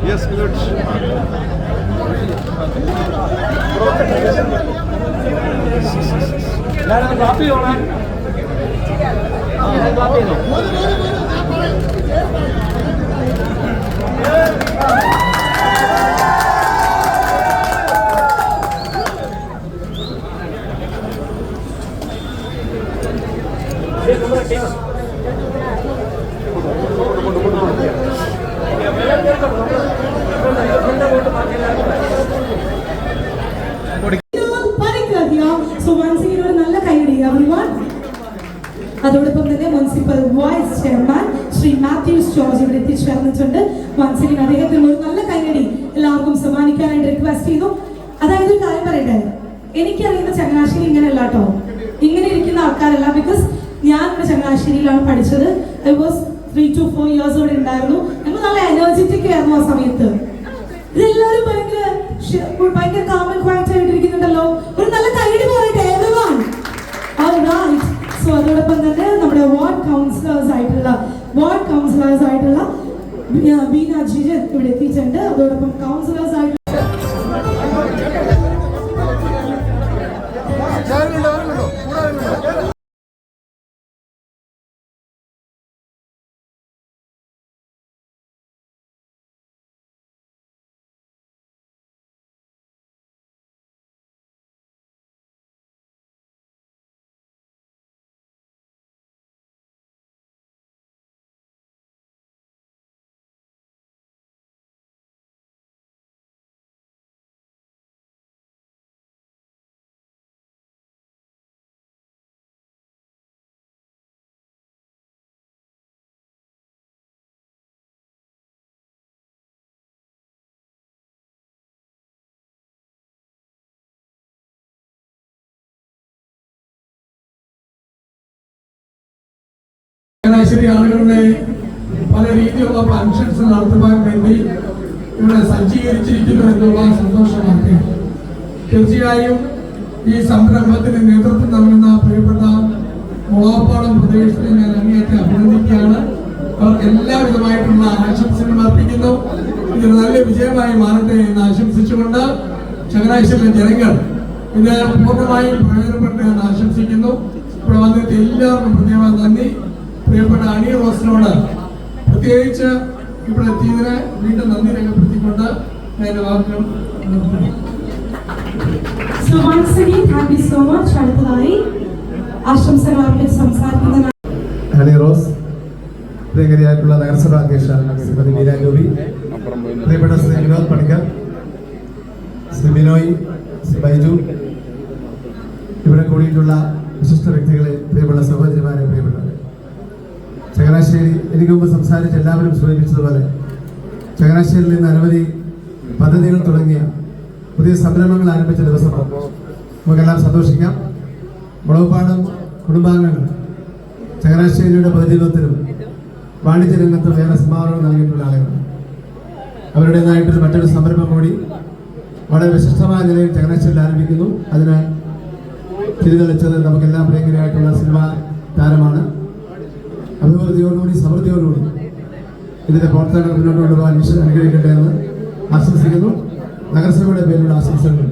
Yes, good. Happy or not? So once again, ഒരു നല്ല കൈയടി everyone. അതോടൊപ്പം തന്നെ municipal vice chairman Shri Mathews George ഇവിടെ എത്തിച്ചേർന്നിട്ടുണ്ട്. once again അദ്ദേഹത്തിന് ഒരു നല്ല കൈയടി എല്ലാവർക്കും സമ്മാനിക്കാനായിട്ട് റിക്വസ്റ്റ് ചെയ്യുന്നു. അതായത് ഒരു കാര്യം പറയട്ടെ, എനിക്കറിയുന്ന ചങ്ങനാശ്ശേരി ഇങ്ങനെയല്ല കേട്ടോ, ഇങ്ങനെ ഇരിക്കുന്ന ആൾക്കാരല്ല. ബിക്കോസ് ഞാൻ ഇവിടെ ചങ്ങനാശ്ശേരിയിലാണ് പഠിച്ചത്. ഐ വാസ് 3 to 4 years ഓടെ ഉണ്ടായിരുന്നു. ഞങ്ങൾ നല്ല എനർജറ്റിക് ആയിരുന്നു ആ സമയത്ത്. ഇതെല്ലാവരും ഭയങ്കര കാമൻ ക്വയറ്റ് ആയിട്ടിരിക്കുന്നുണ്ടല്ലോ. ഒരു നല്ല കൈയടി പറയട്ടെ everyone. Alright. സോ അതോടൊപ്പം തന്നെ നമ്മുടെ വാർഡ് കൗൺസിലേഴ്സ് ആയിട്ടുള്ള ബീന ജിജൻ ഇവിടെ എത്തിയിട്ടുണ്ട്. അതോടൊപ്പം കൗൺസിലേഴ്സ് ആയിട്ട് ചങ്ങനാശ്ശേരി ആളുകളുടെ പല രീതിയിലുള്ള ഫങ്ഷൻസ് നടത്തുവാൻ വേണ്ടി ഇവിടെ സജ്ജീകരിച്ചിരിക്കുന്നു എന്നുള്ള സന്തോഷമാണ്. തീർച്ചയായും ഈ സംരംഭത്തിന് നേതൃത്വം നൽകുന്ന പ്രിയപ്പെട്ട മുളാപ്പാടം പ്രദേശത്തെ ഞാൻ അങ്ങേയറ്റം അഭിനന്ദിക്കുകയാണ്. അവർക്ക് എല്ലാവിധമായിട്ടുള്ള ആശംസകൾ അർപ്പിക്കുന്നു. ഇതൊരു നല്ല വിജയമായി മാറട്ടെ എന്ന് ആശംസിച്ചുകൊണ്ട് ചങ്ങനാശ്ശേരിയിലെ ജനങ്ങൾ ഇത് പൂർണ്ണമായും പ്രയോജനപ്പെട്ടെ എന്ന് ആശംസിക്കുന്നു. ഇവിടെ വന്നിട്ട് എല്ലാവർക്കും പ്രത്യേകം നന്ദി. പ്രിയപ്പെട്ട അണി റോസിനോട് പ്രത്യേകിച്ച് ഇവിടെ എത്തിയതിന് വീണ്ടും നന്ദി രേഖപ്പെടുത്തിക്കൊണ്ട് ഞാൻ വാക്കുകൾ നിർത്തുന്നു. അണി റോസ്, പ്രിയങ്കരിയായിട്ടുള്ള നഗരസഭാ അധ്യക്ഷ ശ്രീമതി മീര ഗോപി, പ്രിയപ്പെട്ട ശ്രീ വിനോദ് പണിക്കർ, ശ്രീ ബിനോയ്, ശ്രീ ബൈജു, ഇവിടെ കൂടിയിട്ടുള്ള വിശിഷ്ട വ്യക്തികളെ, പ്രിയപ്പെട്ട സഹോദരിമാരെ, പ്രിയപ്പെട്ടവരെ, ചങ്ങനാശ്ശേരി എനിക്ക് മുമ്പ് സംസാരിച്ച് എല്ലാവരും സൂചിപ്പിച്ചതുപോലെ ചങ്ങനാശ്ശേരിയിൽ നിന്ന് അനവധി പദ്ധതികൾ തുടങ്ങിയ പുതിയ സംരംഭങ്ങൾ ആരംഭിച്ച ദിവസമാണ്. നമുക്കെല്ലാം സന്തോഷിക്കാം. മുളകുപാടം കുടുംബാംഗങ്ങൾ ചങ്ങനാശ്ശേരിയുടെ പൊതുജീവിതത്തിലും വാണിജ്യ രംഗത്തും വേറെ സംഭാവനകൾ നൽകിയിട്ടുള്ള ആളുകളാണ്. അവരുടേതായിട്ടൊരു മറ്റൊരു സംരംഭം കൂടി വളരെ വിശിഷ്ടമായ നിലയിൽ ചങ്ങനാശ്ശേരിയിൽ ആരംഭിക്കുന്നു. അതിന് തിരിതെളിച്ചത് നമുക്കെല്ലാം പ്രിയങ്കരായിട്ടുള്ള സിനിമാ താരമാണ്. അഭിവൃദ്ധിയോടുകൂടി സമൃദ്ധിയോടുകൂടി ഇതിന്റെ പ്രവർത്തനങ്ങൾ മുന്നോട്ട് കൊണ്ടുപോകാൻ ഈശ്വരൻ അനുഗ്രഹിക്കട്ടെ എന്ന് ആശംസിക്കുന്നു. നഗരസഭയുടെ പേരിലുള്ള ആശംസകൾ.